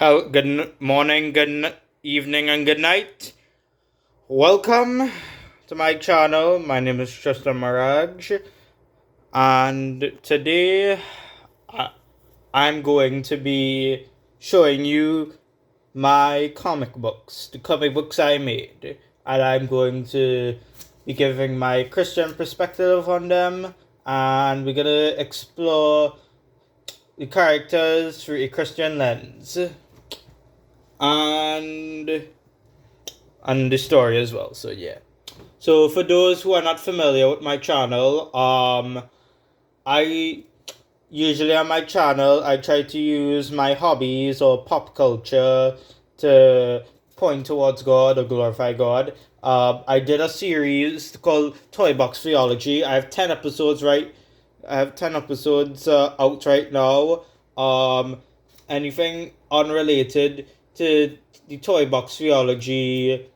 How morning, evening, and good night. Welcome to my channel. My name is Tristan Maraj, and today I'm going to be showing you my comic books, the comic books I made, and I'm going to be giving my Christian perspective on them, and we're gonna explore the characters through a Christian lens. And the story as well. So yeah. So for those who are not familiar with my channel, I usually on my channel I try to use my hobbies or pop culture to point towards God or glorify God. I did a series called Toy Box Theology. I have 10 episodes out right now. Anything unrelated to the Toy Box Theology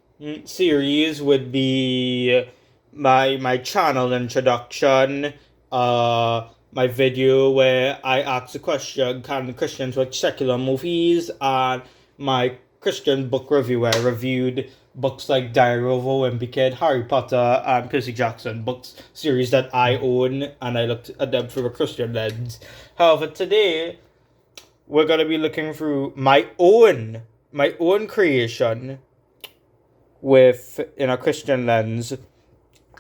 series would be my channel introduction, my video where I ask the question, can Christians watch secular movies, and my Christian book review where I reviewed books like Diary of a Wimpy Kid, Harry Potter, and Percy Jackson, books series that I own, and I looked at them through a Christian lens. However, today we're gonna be looking through my own creation with in a Christian lens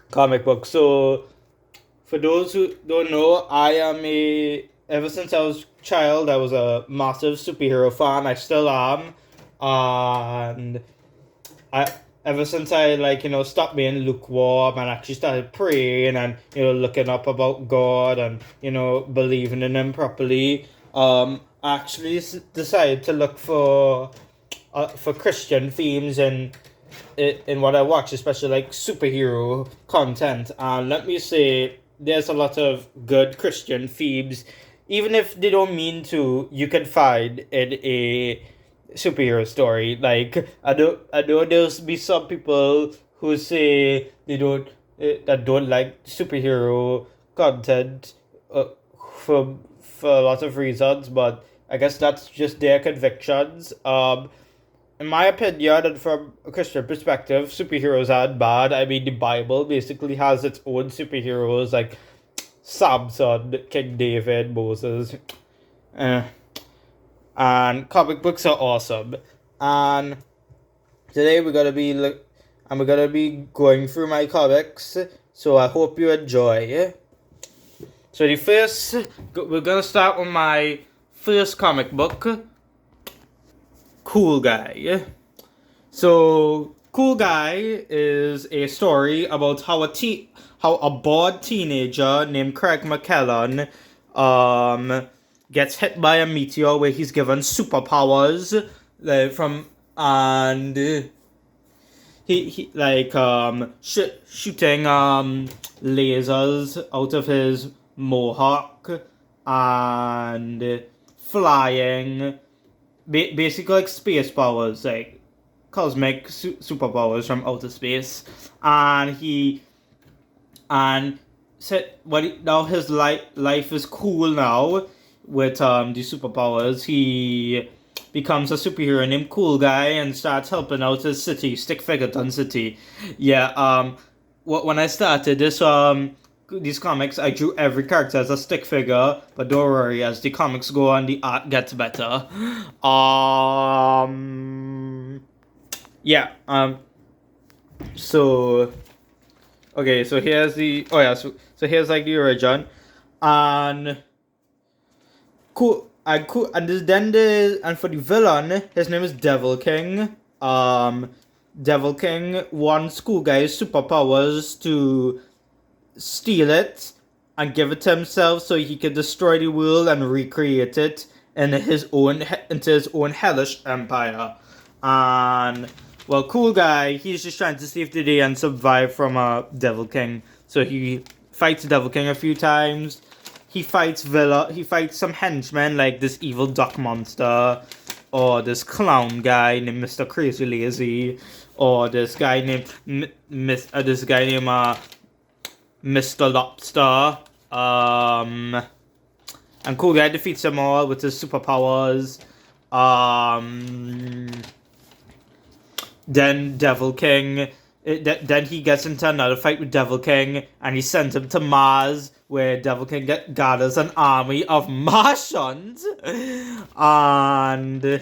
comic book. So for those who don't know, ever since I was a child I was a massive superhero fan. I still am. And I ever since I stopped being lukewarm and actually started praying and looking up about God and believing in him properly, I actually decided to look for Christian themes in what I watch, especially like superhero content. And let me say, there's a lot of good Christian themes, even if they don't mean to. You can find in a superhero story. Like I know there's be some people who say they don't that don't like superhero content for a lot of reasons, but I guess that's just their convictions. In my opinion, and from a Christian perspective, superheroes aren't bad. I mean, the Bible basically has its own superheroes like Samson, King David, Moses, and comic books are awesome. And today we're gonna be going through my comics. So I hope you enjoy. So we're gonna start with my first comic book, Cool Guy. So Cool Guy is a story about how a bored teenager named Craig McKellen gets hit by a meteor where he's given superpowers shooting lasers out of his mohawk and flying, basically like space powers, like cosmic superpowers from outer space. And now his life is cool now with the superpowers. He becomes a superhero named Cool Guy and starts helping out his city, Stick Figurton City. Yeah. When I started these comics, I drew every character as a stick figure, but don't worry, as the comics go on, the art gets better. So okay, so here's so here's like the origin, and and for the villain, his name is Devil King. Devil King wants Cool Guy's superpowers to steal it and give it to himself so he can destroy the world and recreate it into his own hellish empire. And well, Cool Guy, he's just trying to save the day and survive from a Devil King. So he fights Devil King a few times. He fights some henchmen like this evil duck monster, or this clown guy named Mr. Crazy Lazy, or this guy named Mr. Lobster. And Cool Guy defeats them all with his superpowers. Then Devil King, then he gets into another fight with Devil King, and he sends him to Mars, where Devil King gathers an army of Martians, and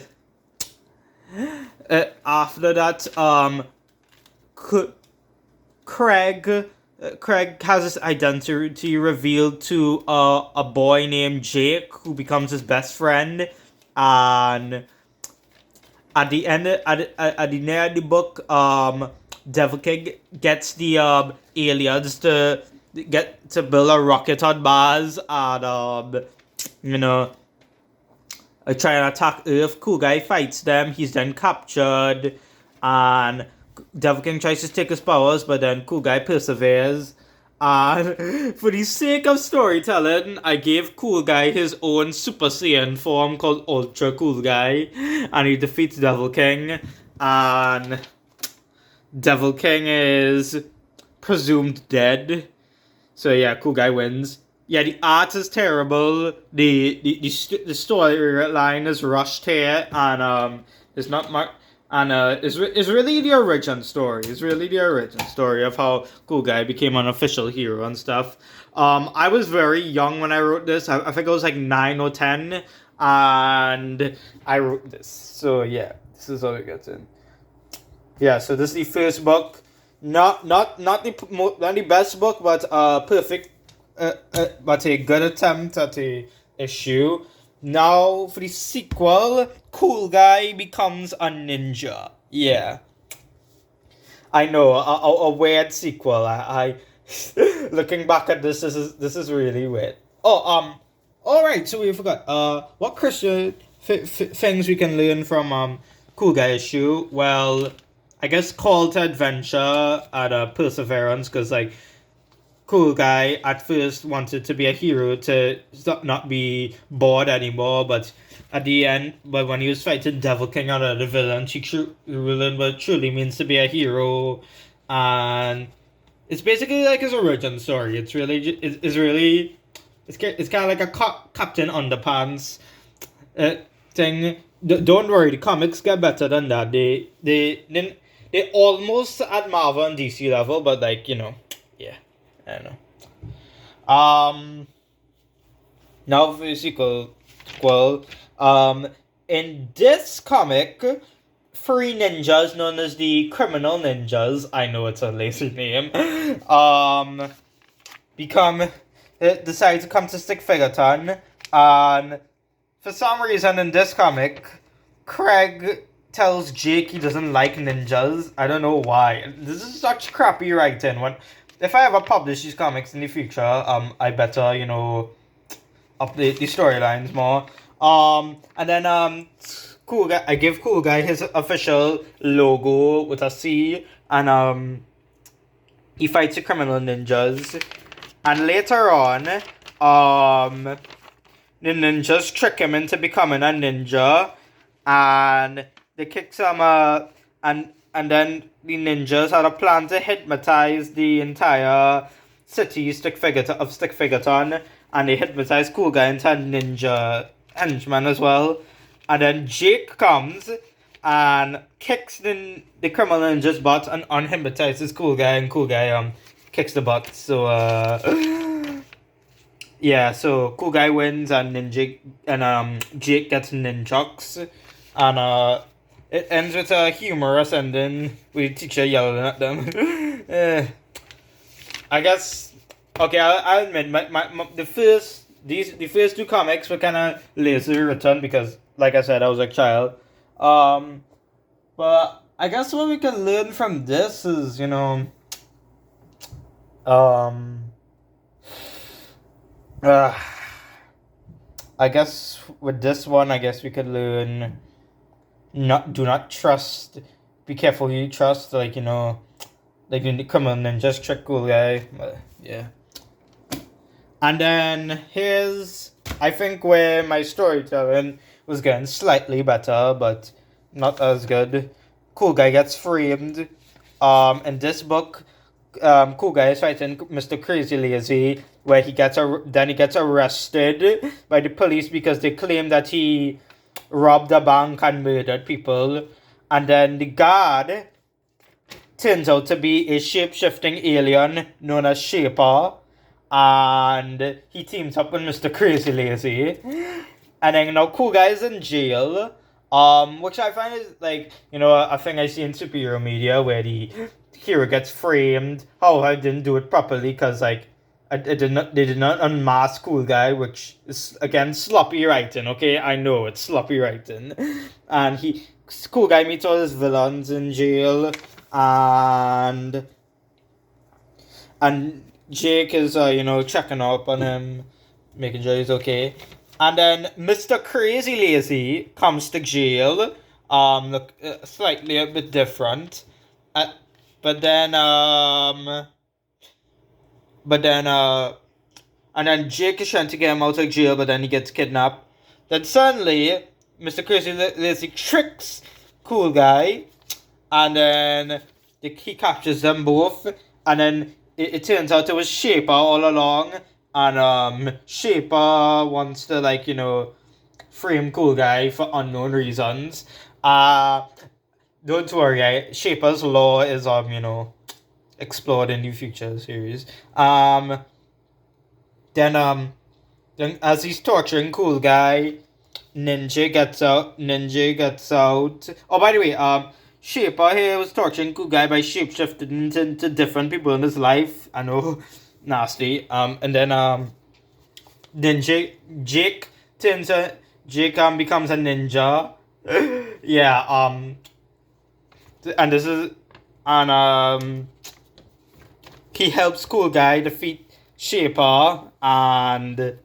after that, Craig has his identity revealed to a boy named Jake, who becomes his best friend, and at the end of the book, Devil King gets the aliens to build a rocket on Mars, and try and attack Earth. Cool Guy fights them. He's then captured, and Devil King tries to take his powers, but then Cool Guy perseveres. And for the sake of storytelling, I gave Cool Guy his own Super Saiyan form called Ultra Cool Guy, and he defeats Devil King, and Devil King is presumed dead. So yeah, Cool Guy wins. Yeah, the art is terrible. The storyline is rushed here, and it's not much. And it's really the origin story. It's really the origin story of how Cool Guy became an official hero and stuff. I was very young when I wrote this. I think I was like 9 or 10, and I wrote this. So yeah, this is how it gets in. Yeah, so this is the first book. Not the best book, but perfect. But a good attempt at a issue. Now for the sequel, Cool Guy becomes a ninja. Yeah, I know, a weird sequel. I looking back at this is really weird. Oh, all right. So we forgot. What Christian things we can learn from Cool Guy issue? Well, I guess call to adventure and perseverance, because like Cool Guy at first wanted to be a hero to not be bored anymore, but at the end, but when he was fighting Devil King and other villains, he learned what it truly means to be a hero, and it's basically like his origin story. It's kind of like a Captain Underpants thing. Don't worry, the comics get better than that. They almost at Marvel and DC level, but like yeah. I don't know. Now for the sequel. In this comic, 3 ninjas known as the Criminal Ninjas, I know it's a lazy name, decide to come to Stick Figure-ton, and for some reason in this comic, Craig tells Jake he doesn't like ninjas. I don't know why. This is such crappy writing. If I ever publish these comics in the future, I better, update the storylines more. And then, Cool Guy, I give Cool Guy his official logo with a C, and, he fights the Criminal Ninjas. And later on, the ninjas trick him into becoming a ninja, and they kick some, and then the ninjas had a plan to hypnotize the entire city of Stick Figure-ton, and they hypnotized Cool Guy into a ninja henchman as well. And then Jake comes and kicks the Criminal Ninja's butt and unhypnotizes Cool Guy, and Cool Guy kicks the butt. So yeah, so Cool Guy wins, and Jake gets ninjuks, and it ends with a humorous ending with the teacher yelling at them. I guess. Okay, I'll admit the first 2 comics were kind of lazy written because, like I said, I was a child. But I guess what we can learn from this is, I guess with this one, I guess we could learn. Do not trust. Be careful who you trust. Like come on and just trick Cool Guy. But, yeah. And then here's, I think, where my storytelling was getting slightly better, but not as good. Cool Guy gets framed. In this book, Cool Guy is fighting Mr. Crazy Lazy, where he gets arrested by the police because they claim that he robbed a bank and murdered people. And then the guard turns out to be a shape-shifting alien known as Shaper. And he teams up with Mr. Crazy Lazy. And then now Cool Guy is in jail. Which I find is like, a thing I see in superhero media where the hero gets framed. Oh, I didn't do it properly because like they did not unmask Cool Guy, which is again sloppy writing. Okay, I know it's sloppy writing, and Cool Guy meets all his villains in jail, and Jake is checking up on him, making sure he's okay. And then Mr. Crazy Lazy comes to jail. Look slightly a bit different. But then and then Jake is trying to get him out of jail, but then he gets kidnapped. Then suddenly, Mr. Crazy Lazy tricks Cool Guy, and then he captures them both. And then it turns out it was Shaper all along. And Shaper wants to frame Cool Guy for unknown reasons. Don't worry, Shaper's law is explored in the future series. Then as he's torturing Cool Guy, Ninja gets out. Oh, by the way, Shaper here was torturing Cool Guy by shapeshifting into different people in his life. I know. Nasty. And then Jake becomes a ninja. Yeah. He helps Cool Guy defeat Shaper, and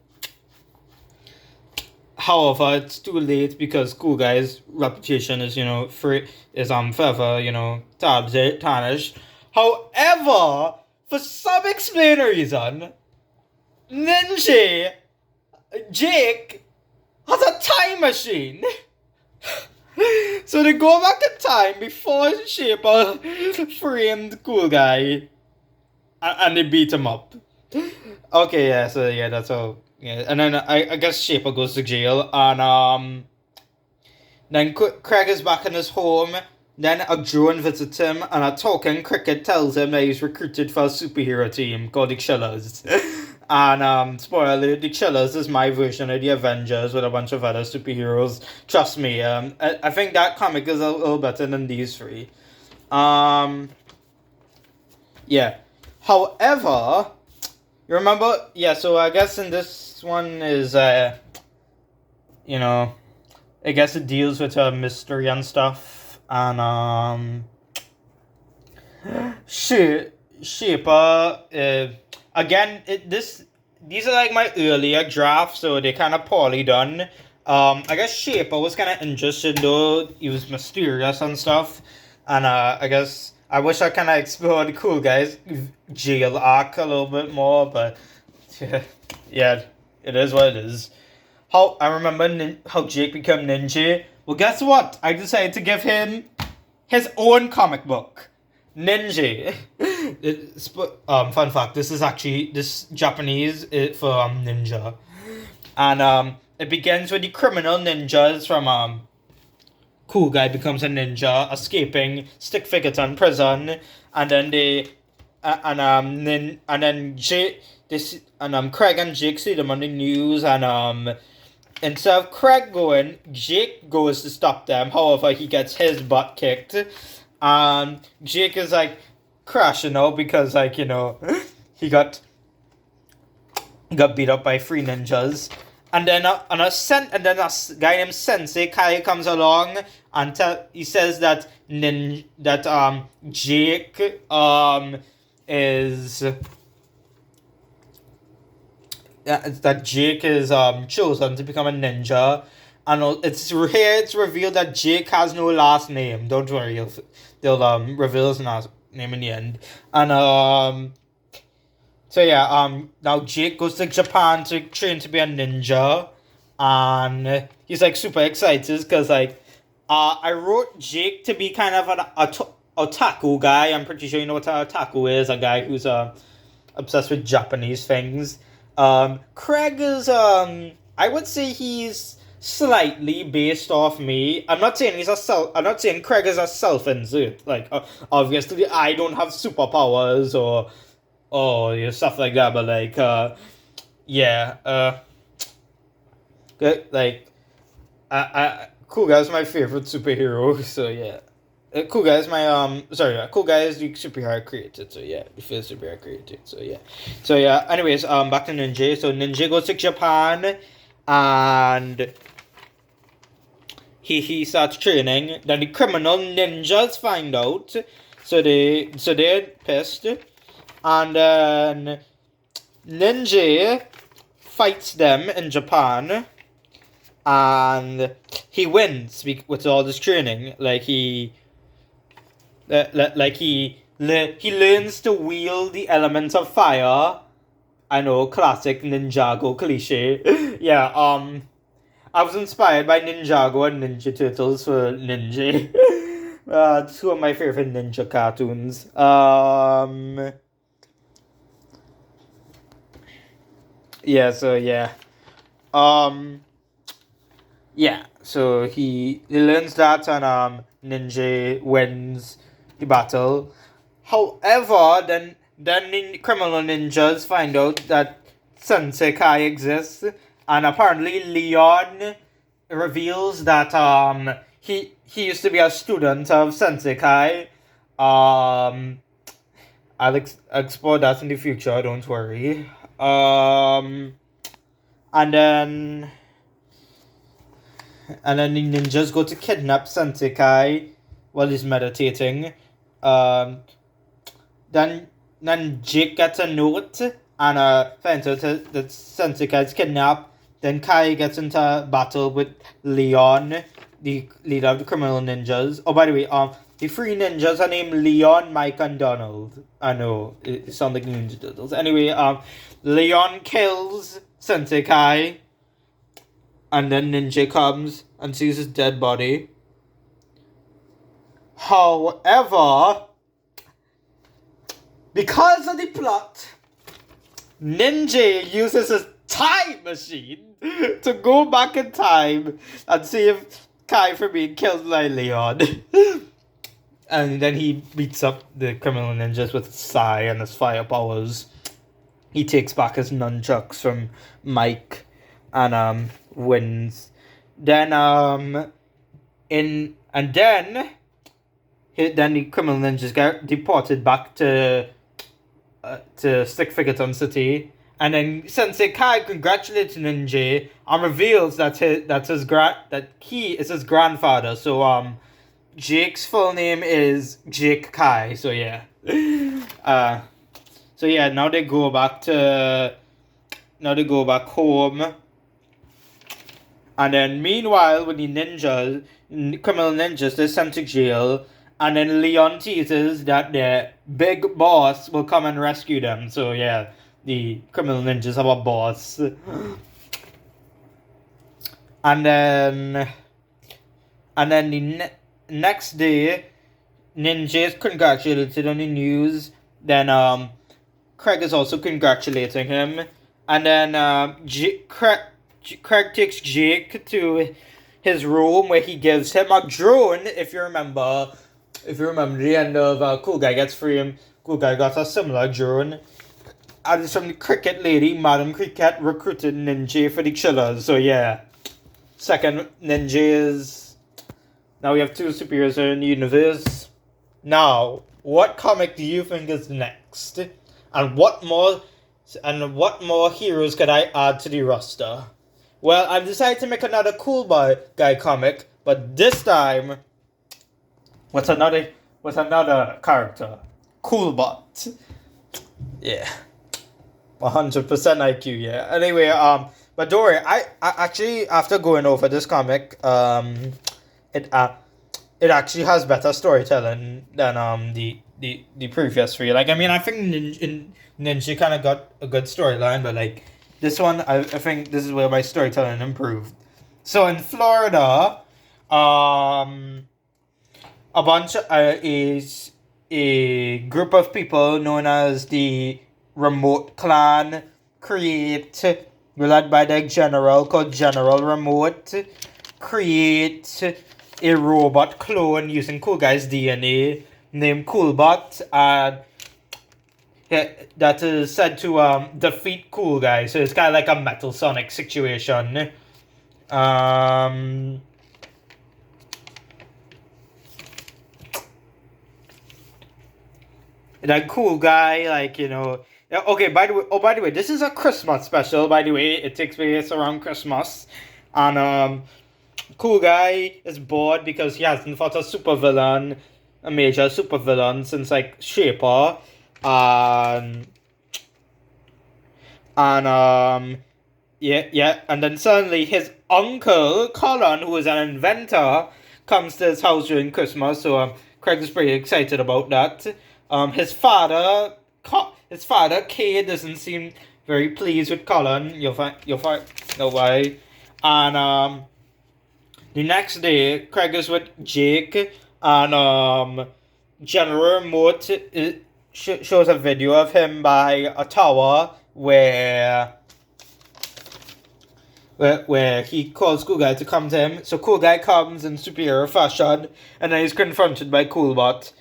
however it's too late because Cool Guy's reputation is forever tarnished. However, for some explained reason, Jake has a time machine. So they go back in time before Shaper framed Cool Guy, and they beat him up. Okay, yeah, so yeah, that's all. Yeah, and then I guess Shaper goes to jail, and then Craig is back in his home. Then a drone visits him, and a talking cricket tells him that he's recruited for a superhero team called the Chillers. And, spoiler alert, the Chillers is my version of the Avengers with a bunch of other superheroes. Trust me, I think that comic is a little better than these three. Yeah. However, you remember, yeah, so I guess in this one is, I guess it deals with mystery and stuff. And Shaper, again, these are like my earlier drafts, so they're kind of poorly done. I guess Shaper was kind of interesting though. He was mysterious and stuff, and I guess I wish I kind of explored Cool Guy's jail arc a little bit more, but yeah, it is what it is. How I remember how Jake became Ninja. Well, guess what? I decided to give him his own comic book, Ninja. Fun fact: this is actually Japanese for ninja, and it begins with the criminal ninjas from Cool Guy becomes a ninja, escaping Stick Figure prison, and then Craig and Jake see them on the news, and instead of Craig going, Jake goes to stop them. However, he gets his butt kicked. Jake is like crashing out because he got beat up by 3 ninjas. And then a guy named Sensei Kai comes along and he says that Jake is chosen to become a ninja, and it's revealed that Jake has no last name. Don't worry, they'll reveal his last name in the end. And so yeah, now Jake goes to Japan to train to be a ninja, and he's like super excited because I wrote Jake to be kind of an otaku guy. I'm pretty sure you know what an otaku is, a guy who's obsessed with Japanese things. Craig is I would say he's slightly based off me. I'm not saying I'm not saying Craig is a self-insert. Like, obviously, I don't have superpowers or stuff like that. But like, yeah, like, Cool Guy's my favorite superhero. So yeah. Cool Guy is my Cool Guy is the superhero I created, so yeah, the first superhero I created, so yeah. Anyways, back to Ninja. So Ninja goes to Japan, and he starts training. Then the criminal ninjas find out, so they're pissed, and then Ninja fights them in Japan, and he wins with all this training. Like he learns to wield the elements of fire. I know, classic Ninjago cliche. Yeah, I was inspired by Ninjago and Ninja Turtles for Ninja. Two of my favorite ninja cartoons. Yeah, so yeah. Yeah, so he learns that, and Ninja wins the battle. However, then the criminal ninjas find out that Sensei Kai exists, and apparently Leon reveals that he used to be a student of Sensei Kai. I'll explore that in the future. Don't worry. And then the ninjas go to kidnap Sensei Kai while he's meditating. Then Jake gets a note and finds out that Sensei Kai's kidnapped. Then Kai gets into battle with Leon, the leader of the criminal ninjas. Oh, by the way, the three ninjas are named Leon, Mike, and Donald. I know, it sounds like Ninja Turtles. Anyway, Leon kills Sensei Kai, and then Ninja comes and sees his dead body. However, because of the plot, Ninja uses his time machine to go back in time and save Kai from being killed by Leon. And then he beats up the criminal ninjas with his sai and his fire powers. He takes back his nunchucks from Mike and wins. Then then the criminal ninjas get deported back to Stick Figurton City, and then Sensei Kai congratulates Ninja and reveals that he is his grandfather. So Jake's full name is Jake Kai. So yeah, now they go back home, and then meanwhile with the criminal ninjas, they're sent to jail. And then Leon teases that the big boss will come and rescue them. So yeah, the criminal ninjas have a boss. And then the next day, Ninja is congratulated on the news. Then Craig is also congratulating him. And then Craig takes Jake to his room where he gives him a drone, if you remember. If you remember the end of Cool Guy Gets Framed, Cool Guy got a similar drone. And it's from the cricket lady, Madam Cricket recruited Ninja for the chillers. So yeah, second Ninja is... Now we have two superheroes in the universe. Now, what comic do you think is next? And what more heroes could I add to the roster? Well, I've decided to make another Cool Guy comic, but this time... What's another character? Coolbot. Yeah. 100% IQ, yeah. Anyway, but don't worry, I actually, after going over this comic, it actually has better storytelling than the previous three. Like, I mean, I think Ninja kind of got a good storyline, but like this one, I think this is where my storytelling improved. So in Florida, a bunch is a group of people known as the Remote Clan create led by the general called General Remote, create a robot clone using Cool Guy's DNA named Coolbot, and that is said to defeat Cool Guy. So it's kind of like a Metal Sonic situation. That Cool Guy, like, you know. Okay, by the way, this is a Christmas special. By the way, it takes place around Christmas, and Cool Guy is bored because he hasn't fought a major supervillain since like Shaper, and and then suddenly his uncle Colin, who is an inventor, comes to his house during Christmas. So Craig is pretty excited about that. His father Kay doesn't seem very pleased with Colin. You'll find know why. And the next day, Craig is with Jake, and General Remote shows a video of him by a tower where he calls Cool Guy to come to him. So Cool Guy comes in superior fashion, and then he's confronted by Coolbot.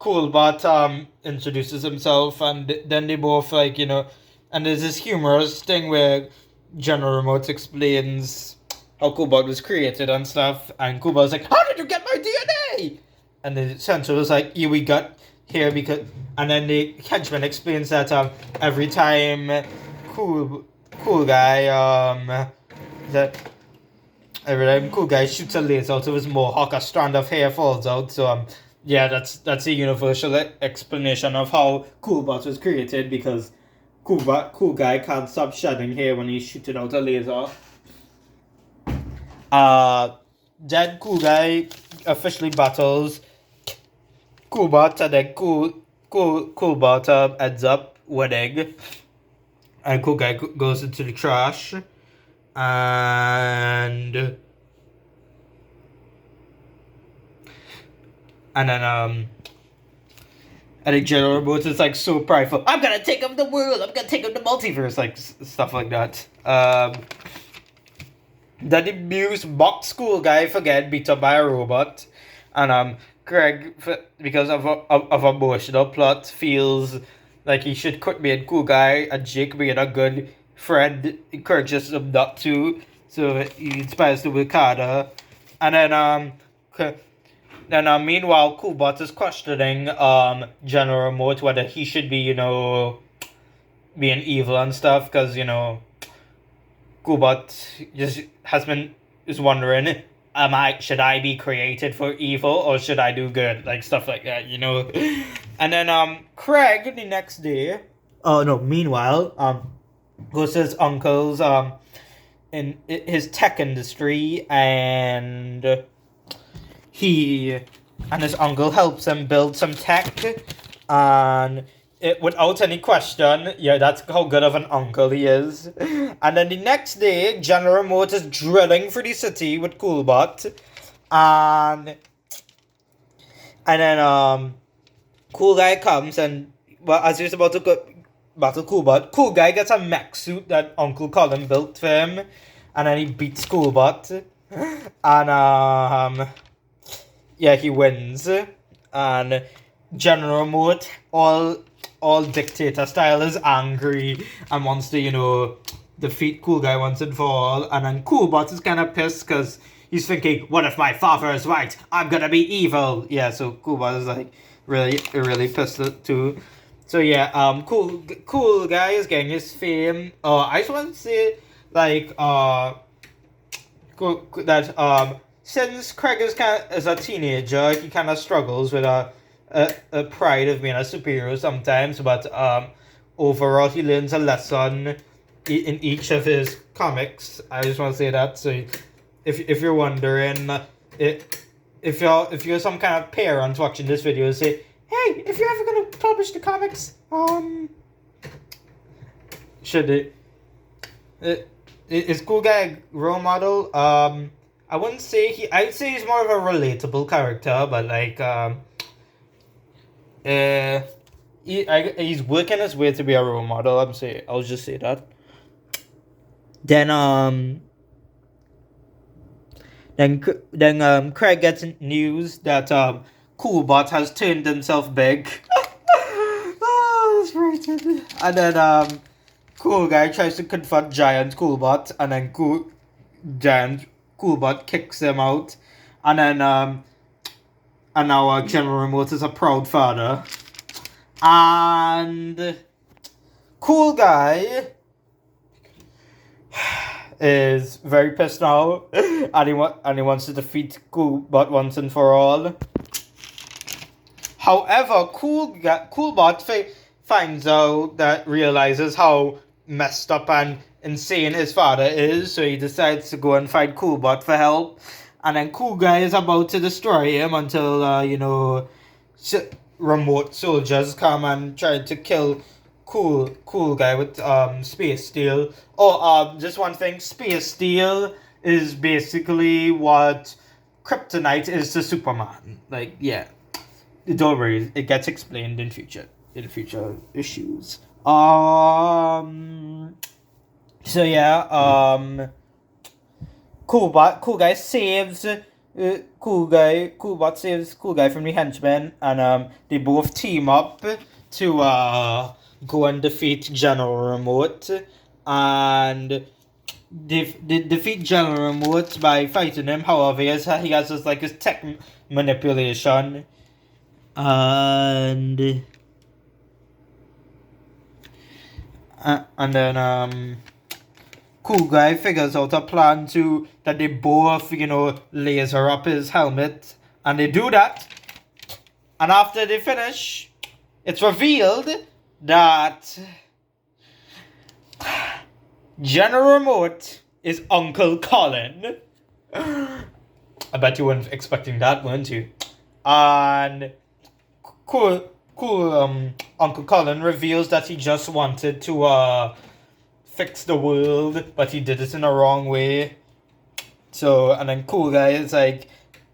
Coolbot introduces himself, and then they both, like, you know, and there's this humorous thing where General Remote explains how Coolbot was created and stuff, and Coolbot's like, "How did you get my DNA?" And the Central was like, "Yeah, we got here because," and then the henchman explains that every time Cool Guy every time Cool Guy shoots a laser out of his mohawk, a strand of hair falls out. So yeah, that's a universal explanation of how Coolbot was created, because Cool Guy can't stop shedding hair when he's shooting out a laser. Then Cool Guy officially battles Coolbot, and then Coolbot ends up winning, and Cool Guy goes into the trash, and then I think General Remote is like so prideful. "I'm gonna take up the world. I'm gonna take up the multiverse," like stuff like that. Then the Muse box Cool Guy forget beat up by a robot, and Craig, because of emotional plot, feels like he should quit being Cool Guy, and Jake being a good friend encourages him not to. So he inspires the Wakanda, and then meanwhile, Coolbot is questioning General Remote whether he should be, you know, being evil and stuff, because, you know, Coolbot is wondering, should I be created for evil, or should I do good, like stuff like that, you know. And then Craig the next day, meanwhile, goes to his uncle's in his tech industry, and his uncle helps him build some tech, and without any question, yeah, that's how good of an uncle he is. And then the next day, General Remote is drilling through the city with Coolbot, and then Cool Guy comes, and as he's about to go battle Coolbot, Cool Guy gets a mech suit that Uncle Colin built for him, and then he beats Coolbot, and yeah, he wins, and General Remote, all dictator style, is angry and wants to, you know, defeat Cool Guy once and for all. And then Coolbot is kind of pissed because he's thinking, what if my father is right? I'm gonna be evil. Yeah, so Coolbot is like really pissed too. So yeah, Cool Guy is getting his fame. I just want to say, like, that since Craig is a teenager, he kind of struggles with a pride of being a superhero sometimes, but overall he learns a lesson in each of his comics. I just want to say that. So if you're wondering, if you're some kind of parent watching this video, say, hey, if you're ever gonna publish the comics, should it is Cool Guy a role model? I wouldn't say I'd say he's more of a relatable character, but like he's working his way to be a role model. I'll just say that. Then Craig gets news that Coolbot has turned himself big. Oh, that's right. And then Cool Guy tries to confront Giant Coolbot, and then Giant Coolbot kicks him out, and then and now General Remote is a proud father, and Cool Guy is very pissed now, and he wants to defeat Coolbot once and for all. However, Coolbot finds out realizes how messed up and insane his father is, so he decides to go and find Coolbot for help. And then Cool Guy is about to destroy him until remote soldiers come and try to kill Cool Guy with Space Steel. Oh, just one thing: Space Steel is basically what Kryptonite is to Superman. Like, yeah. Don't worry, it gets explained in future issues. So yeah, Cool Guy saves Coolbot saves Cool Guy from the henchmen, and they both team up to go and defeat General Remote, and they defeat General Remote by fighting him. However, he has his tech manipulation. And then Cool Guy figures out a plan that they both laser up his helmet, and they do that, and after they finish, it's revealed that General Remote is Uncle Colin. I bet you weren't expecting that, weren't you? And Uncle Colin reveals that he just wanted to fix the world, but he did it in a wrong way. So, and then Cool Guy is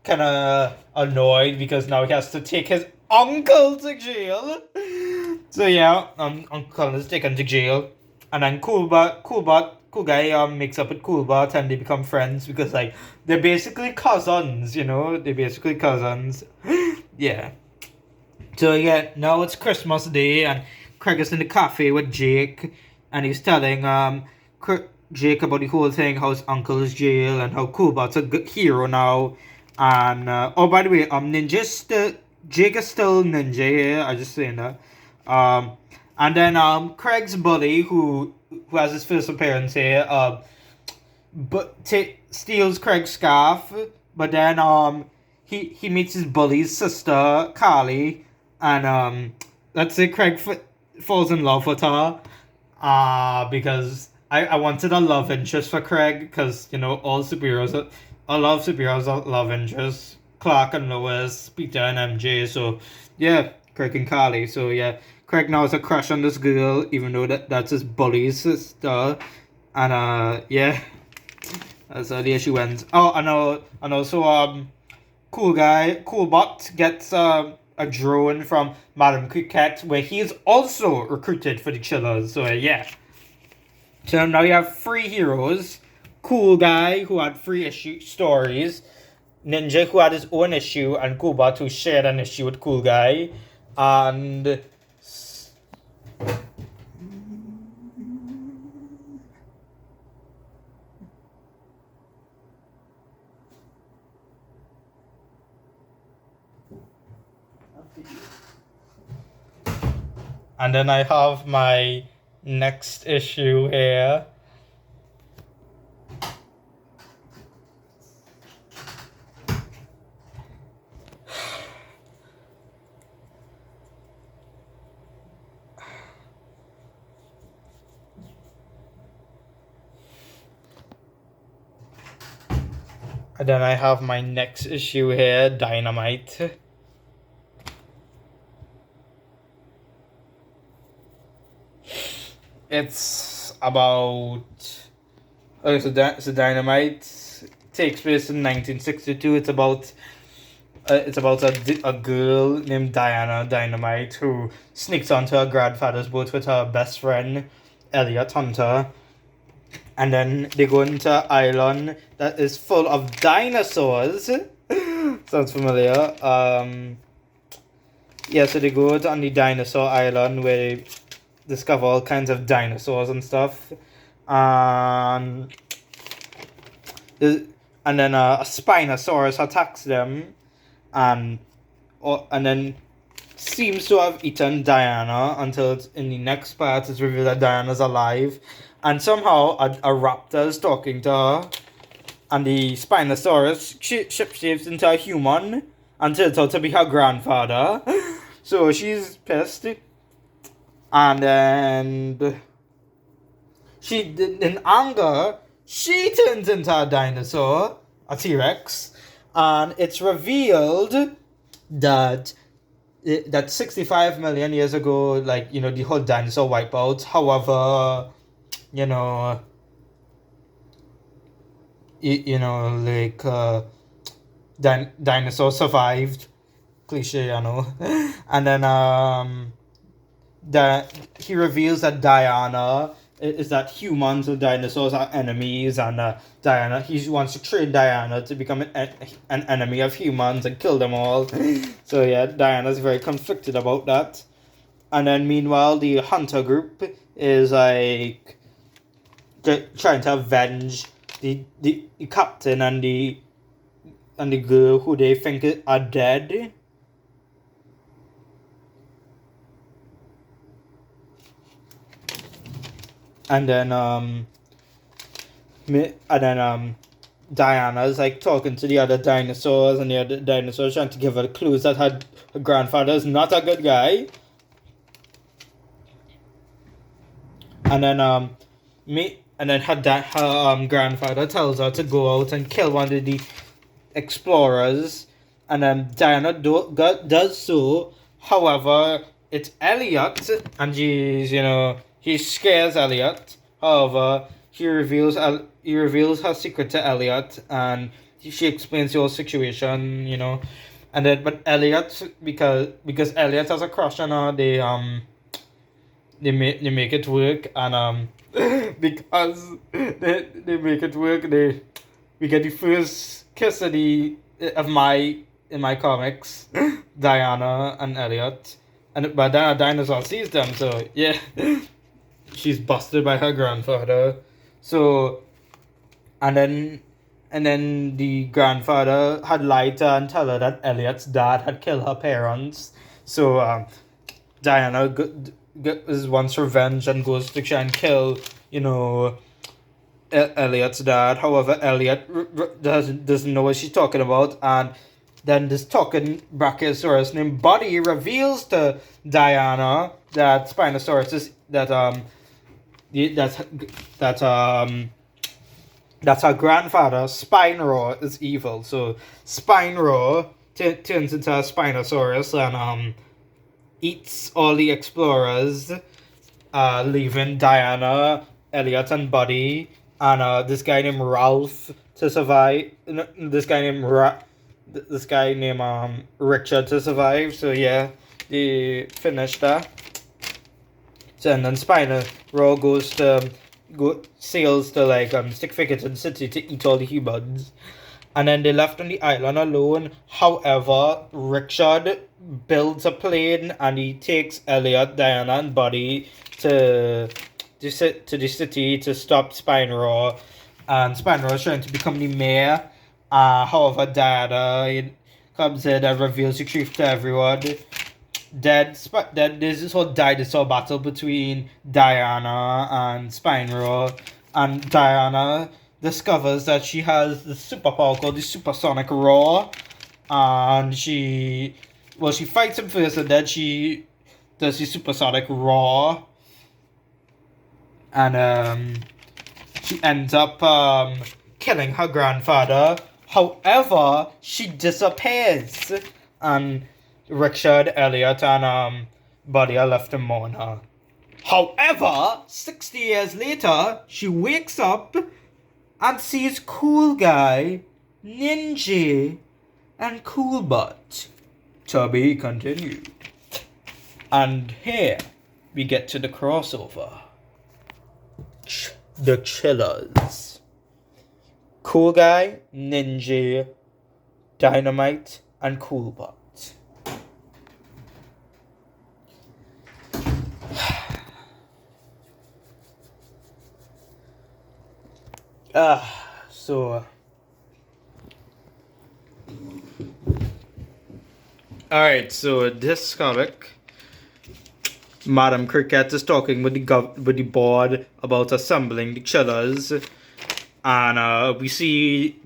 kind of annoyed because now he has to take his uncle to jail. So yeah, Uncle Colin is taken to jail, and then Cool Guy makes up with Coolbot, and they become friends because they're basically cousins. They're basically cousins. Yeah. So yeah, now it's Christmas Day, and Craig is in the cafe with Jake, and he's telling Jake about the whole thing, how his uncle is jail, and how Coolbot's a good hero now. And oh, by the way, Jake is still ninja here. I just saying that. And then Craig's buddy, who has his first appearance here, steals Craig's scarf, but then he meets his bully's sister Carly. And let's say Craig falls in love with her, because I wanted a love interest for Craig, because a lot of superheroes are love interests. Clark and Lois, Peter and MJ. So yeah, Craig and Carly. So yeah, Craig now has a crush on this girl, even though that's his bully's sister. And yeah, that's how the issue ends. Oh, and also Coolbot gets a drone from Madame Cricket, where he is also recruited for the Chillers. So yeah. So now you have 3 heroes: Cool Guy, who had 3 stories; Ninja, who had his own issue; and Coolbot, who shared an issue with Cool Guy. And then I have my next issue here. And then I have my next issue here, Dynamite. It's about... Okay, so Dynamite takes place in 1962. It's about a girl named Diana Dynamite who sneaks onto her grandfather's boat with her best friend, Elliot Hunter. And then they go into an island that is full of dinosaurs. Sounds familiar. Yeah, so they go on the dinosaur island where they discover all kinds of dinosaurs and stuff. And then a Spinosaurus attacks them, and then seems to have eaten Diana until in the next part it's revealed that Diana's alive, and somehow a raptor is talking to her, and the Spinosaurus shapeshifts into a human and turns out to be her grandfather. So she's pissed, and then she, in anger, she turns into a dinosaur, a T-Rex, and it's revealed that 65 million years ago, like, the whole dinosaur wipeout. However, dinosaurs survived. Cliche, and then he reveals that Diana is that humans and dinosaurs are enemies, and Diana, he wants to train Diana to become an enemy of humans and kill them all. So yeah, Diana's very conflicted about that. And then meanwhile, the hunter group is like trying to avenge the captain and the girl who they think are dead. And then Diana's like talking to the other dinosaurs, and the other dinosaurs trying to give her clues that her grandfather is not a good guy. And then her grandfather tells her to go out and kill one of the explorers, and then Diana does so. However, it's Elliot, and he scares Elliot. However, he reveals her secret to Elliot, and she explains the whole situation, And then, but Elliot, because Elliot has a crush on her, they make it work, and because they make it work, we get the first kiss in my comics, Diana and Elliot, but then a dinosaur sees them, so yeah. She's busted by her grandfather. So, and then the grandfather had lied to her and tell her that Elliot's dad had killed her parents. So Diana wants revenge and goes to try and kill, Elliot's dad. However, Elliot doesn't know what she's talking about, and then this talking Brachiosaurus named Buddy reveals to Diana that Spinosaurus is that's her grandfather, Spineraw, is evil. So Spineraw turns into a Spinosaurus and eats all the explorers, leaving Diana, Elliot, and Buddy, and this guy named Ralph to survive. This guy named Richard to survive. So yeah, they finished that. So, and then Spineraw sails to Stick Figure City to eat all the humans, and then they left on the island alone. However, Richard builds a plane and he takes Elliot, Diana, and Buddy to the city to stop Spineraw, and Spineraw is trying to become the mayor. However, Diana comes in and reveals the truth to everyone. There's this whole dinosaur battle between Diana and Spineraw, and Diana discovers that she has the superpower called the Supersonic Roar, and she fights him first, and then she does the Supersonic Roar, and she ends up killing her grandfather. However, she disappears, and Richard, Elliot, and Buddy are left to mourn her. However, 60 years later, she wakes up and sees Cool Guy, Ninja, and Cool Butt. To be continued. And here we get to the crossover. the Chillers. Cool Guy, Ninja, Dynamite, and Coolbot. So alright, so this comic, Madam Cricket is talking with the board about assembling the Chillers, and we see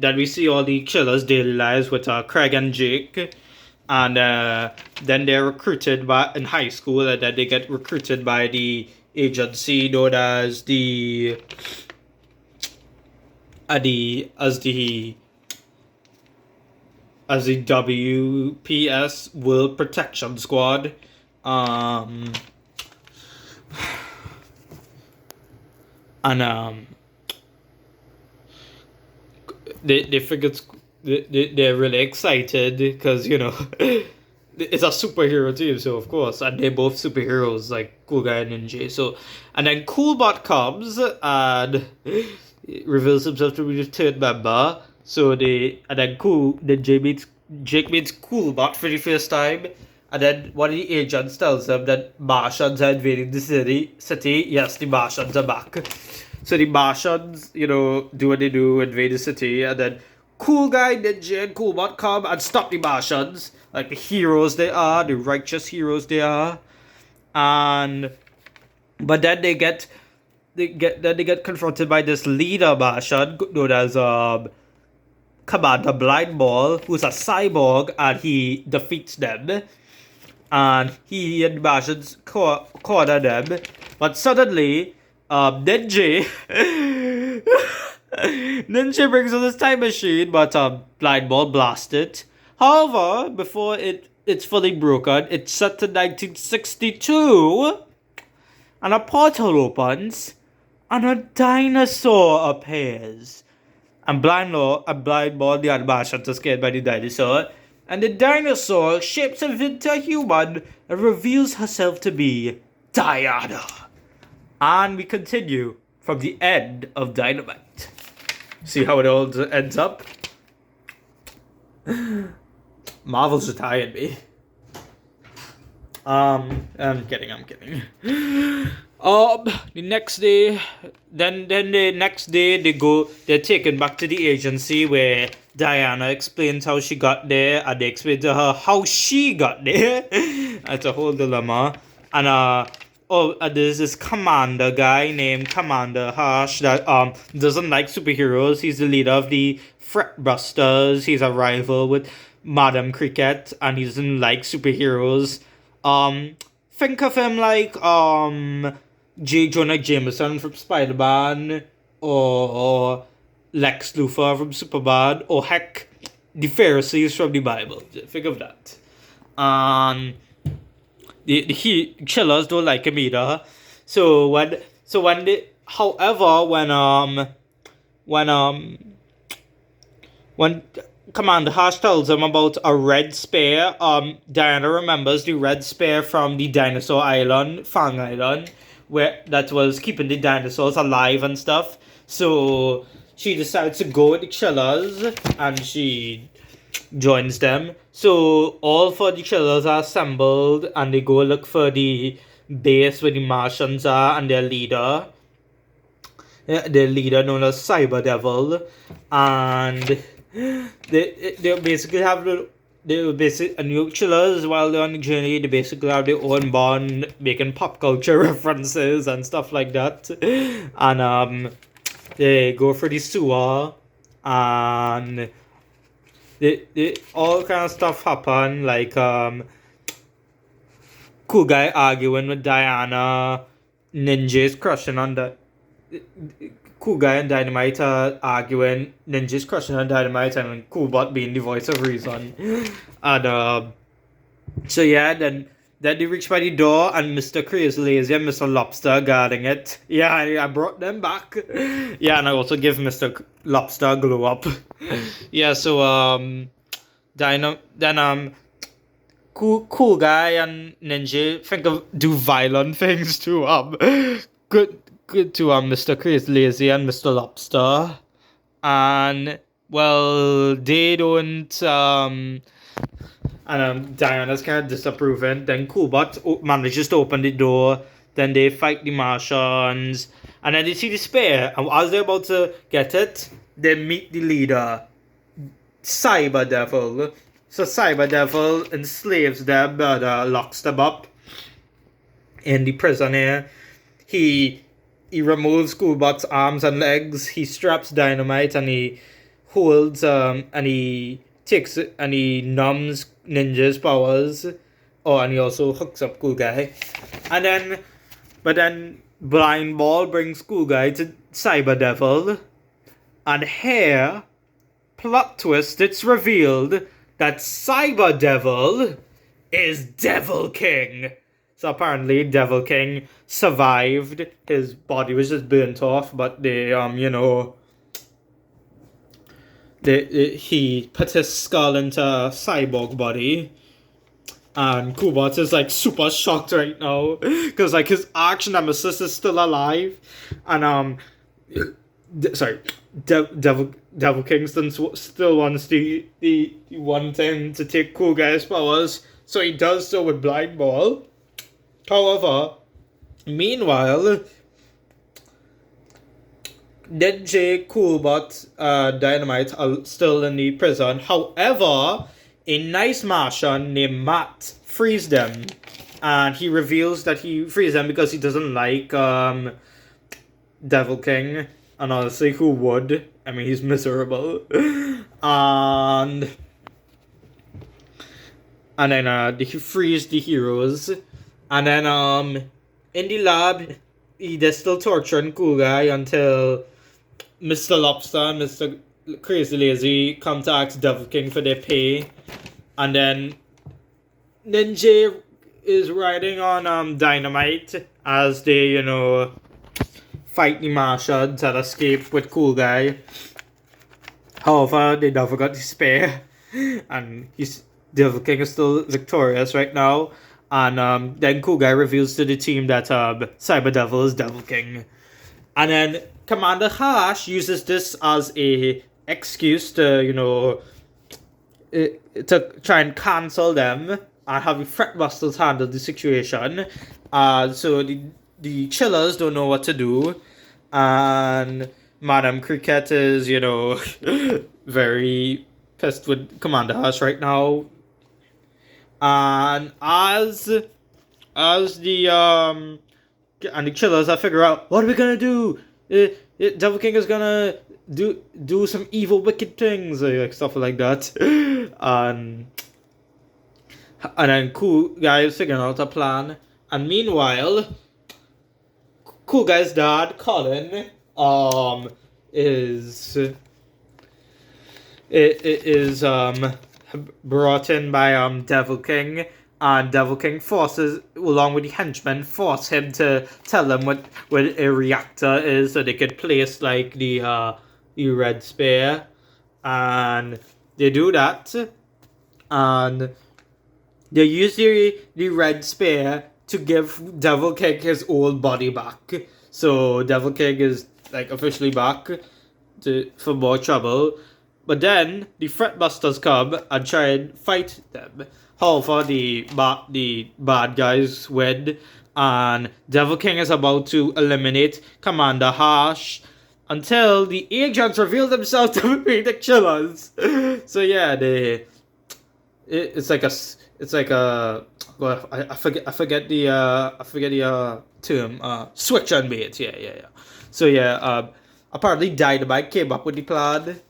all the Chillers' daily lives with Craig and Jake, and then they're recruited in high school, and then they get recruited by the agency known as the WPS, World Protection Squad. They figure they're really excited because it's a superhero team, so of course, and they're both superheroes like Cool Guy and Ninja. So, and then Coolbot comes and reveals himself to be the third member. So Jake meets Coolbot for the first time, and then one of the agents tells them that Martians are invading the city. Yes, the Martians are back. So the Martians, do what they do, invade the city, and then Cool Guy, Ninja, and Coolbot come and stop the Martians, like the heroes they are, the righteous heroes they are. But then they get confronted by this leader Martian known as Commander Blindball, who's a cyborg, and he defeats them. And he and the Martians corner them, but suddenly Ninja brings on this time machine, but Blindball blasts it. However, before it's fully broken, it's set to 1962, and a portal opens, and a dinosaur appears. And Blindball, the Martians, are scared by the dinosaur, and the dinosaur shapes him into a human and reveals herself to be Diana. And we continue from the end of Dynamite. See how it all ends up? Marvel's retired me. I'm kidding. The next day, then the next day they're taken back to the agency where Diana explains how she got there, and they explain to her how she got there. It's a whole dilemma. And there's this commander guy named Commander Harsh that doesn't like superheroes. He's the leader of the Fretbusters. He's a rival with Madam Cricket, and he doesn't like superheroes. Think of him like J. Jonah Jameson from Spider-Man, or Lex Luthor from Superman, or heck, the Pharisees from the Bible. Think of that. The Chillers don't like him either. When Commander Harsh tells him about a red spear, Diana remembers the red spear from the dinosaur island, Fang Island, where that was keeping the dinosaurs alive and stuff. So she decides to go with the Chillers, and she joins them. So all 4 the Chillers are assembled, and they go look for the base where the Martians are, and their leader known as Cyber Devil, and they basically have new Chillers. While they're on the journey, they basically have their own bond, making pop culture references and stuff like that. And they go for the sewer, and they all kind of stuff happen, like Cool Guy arguing with Diana, Ninja's crushing on the Cool Guy and Dynamite are arguing, Ninja's crushing on Dynamite, and Coolbot being the voice of reason. And so yeah, then they reach by the door, and Mr. Crazy Lazy and Mr. Lobster guarding it. Yeah, I brought them back. Yeah, and I also give Mr. Lobster a glow up. Yeah, so Cool Guy and Ninja do violent things too. to Mr. Crazy Lazy and Mr. Lobster, and well, they don't and Diana's kind of disapproving. Then Coolbot manages to open the door. Then they fight the Martians, and then they see the spear. And as they're about to get it, they meet the leader, Cyber Devil. So Cyber Devil enslaves them, but locks them up in the prison here. He removes Coolbot's arms and legs. He straps Dynamite, and he holds and he takes it, and he numbs Ninja's powers. Oh, and he also hooks up Cool Guy. But then Blind Ball brings Cool Guy to Cyber Devil, and here, plot twist, it's revealed that Cyber Devil is Devil King. So apparently Devil King survived. His body was just burnt off, but he put his skull into a cyborg body. And Coolbot is like super shocked right now because like his arch nemesis is still alive, and Devil Kingston still wants the one thing to take Cool Guy's powers, so he does so with Blind Ball. However, meanwhile, Ninja, Coolbot, Dynamite are still in the prison. However, a nice Martian named Matt frees them, and he reveals that he frees them because he doesn't like Devil King. And honestly, who would? I mean, he's miserable. And then he frees the heroes. And then in the lab, they're still torturing Cool Guy until Mr. Lobster and Mr. Crazy Lazy come to ask Devil King for their pay. And then Ninja is riding on Dynamite as they, fight the Martians and escape with Cool Guy. However, they never got the spear, and Devil King is still victorious right now. And then Cool Guy reveals to the team that Cyber Devil is Devil King. And then Commander Harsh uses this as a excuse to, to try and cancel them and have the Fretbusters handle the situation. So the Chillers don't know what to do, and Madame Cricket is, very pissed with Commander Harsh right now. And as the Chillers are figure out what are we gonna do. Devil King is gonna do some evil, wicked things, like stuff like that, and then Cool Guy is figuring out a plan. And meanwhile, Cool Guy's dad, Colin, is brought in by Devil King, and Devil King forces, along with the henchmen, force him to tell them what a reactor is, so they could place like the red spear, and they do that, and they use the red spear to give Devil King his old body back. So Devil King is like officially back for more trouble. But then the Fretbusters come and try and fight them. However, the bad guys win, and Devil King is about to eliminate Commander Harsh until the agents reveal themselves to be the Chillers. So yeah, it's like a well, I forget the term, switch and bait. Yeah. So yeah, apparently Dynamite came up with the plan.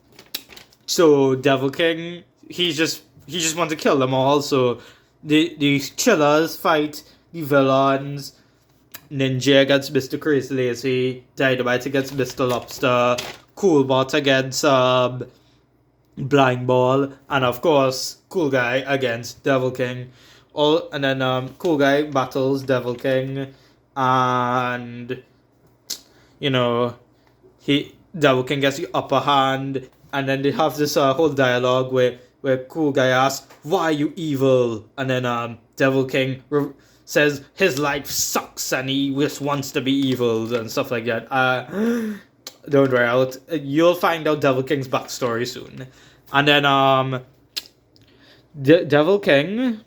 So Devil King, he just wants to kill them all. So the Chillers fight the villains. Ninja against Mr. Crazy Lazy, Dynamite against Mr. Lobster, Coolbot against Blind Ball, and of course Cool Guy against Devil King. And then Cool Guy battles Devil King, and Devil King gets the upper hand, and then they have this whole dialogue where Cool Guy asks, "Why are you evil?" And then Devil King says his life sucks and he just wants to be evil and stuff like that. Don't worry, you'll find out Devil King's backstory soon. And then Devil King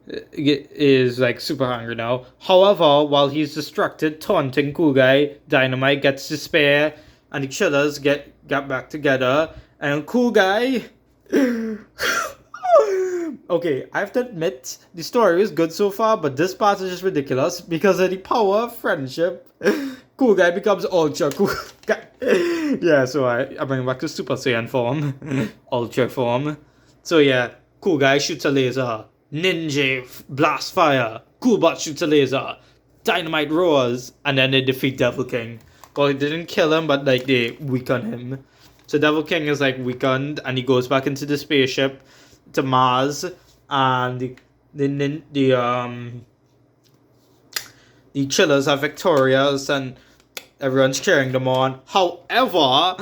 is like super hungry now. However, while he's distracted taunting Cool Guy, Dynamite gets to spare, and the Chillers get back together, and Cool Guy. Okay, I have to admit the story is good so far, but this part is just ridiculous because of the power of friendship. Cool Guy becomes Ultra Cool Guy. Yeah, so I bring back to Super Saiyan form, Ultra form. So yeah, Cool Guy shoots a laser. Ninja blast fire. Coolbot shoots a laser. Dynamite roars, and then they defeat Devil King. Well, it didn't kill him, but like they weaken him. So Devil King is like weakened, and he goes back into the spaceship to Mars, and the Chillers are victorious, and everyone's cheering them on. However,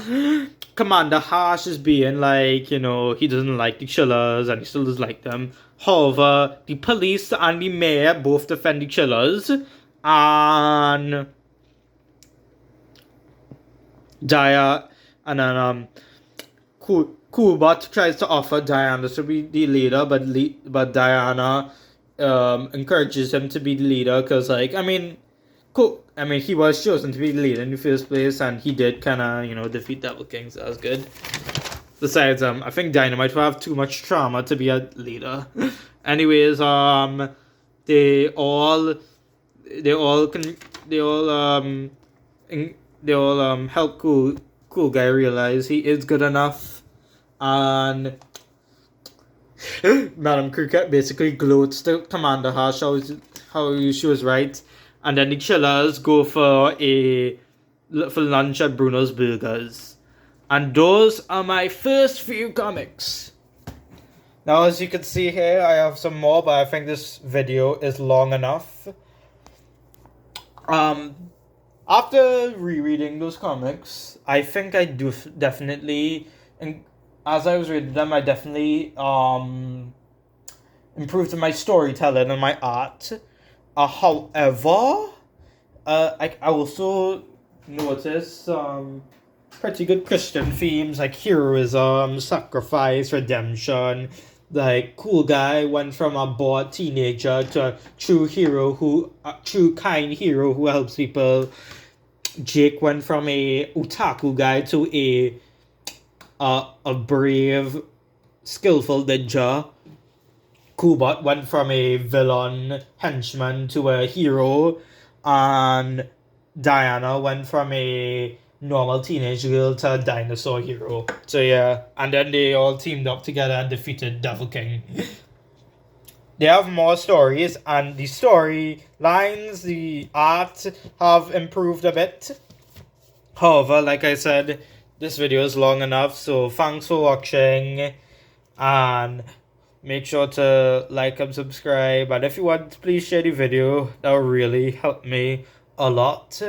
Commander Harsh is being like, he doesn't like the Chillers, and he still doesn't like them. However, the police and the mayor both defend the Chillers, and Coolbot tries to offer Diana to be the leader, but Diana encourages him to be the leader because, he was chosen to be the leader in the first place, and he did kind of, defeat Devil King, so that was good. Besides, I think Dynamite will have too much trauma to be a leader. Anyways, they all help Cool Guy realize he is good enough, and Madam Cricket basically gloats to Commander Harsh how she was right, and then the Chillers go for lunch at Bruno's Burgers. And those are my first few comics. Now, as you can see here, I have some more, but I think this video is long enough. After rereading those comics, I think I do definitely, and as I was reading them, I definitely improved in my storytelling and my art. However, I also noticed pretty good Christian themes like heroism, sacrifice, redemption. Like Cool Guy went from a bored teenager to a true kind hero who helps people. Jake went from a otaku guy to a brave, skillful ninja. Coolbot went from a villain henchman to a hero, and Diana went from a normal teenage girl to a dinosaur hero. So yeah, and then they all teamed up together and defeated Devil King. They have more stories, and the storylines, the art have improved a bit. However, like I said, this video is long enough, so thanks for watching, and make sure to like and subscribe, and if you want, please share the video. That will really help me a lot.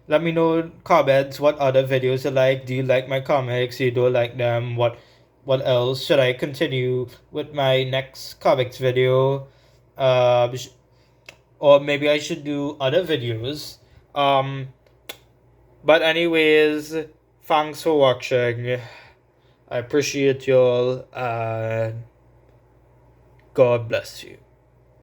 Let me know in comments what other videos you like. Do you like my comics? You don't like them? What else? Should I continue with my next comics video? Or maybe I should do other videos. But anyways, thanks for watching. I appreciate y'all, and God bless you.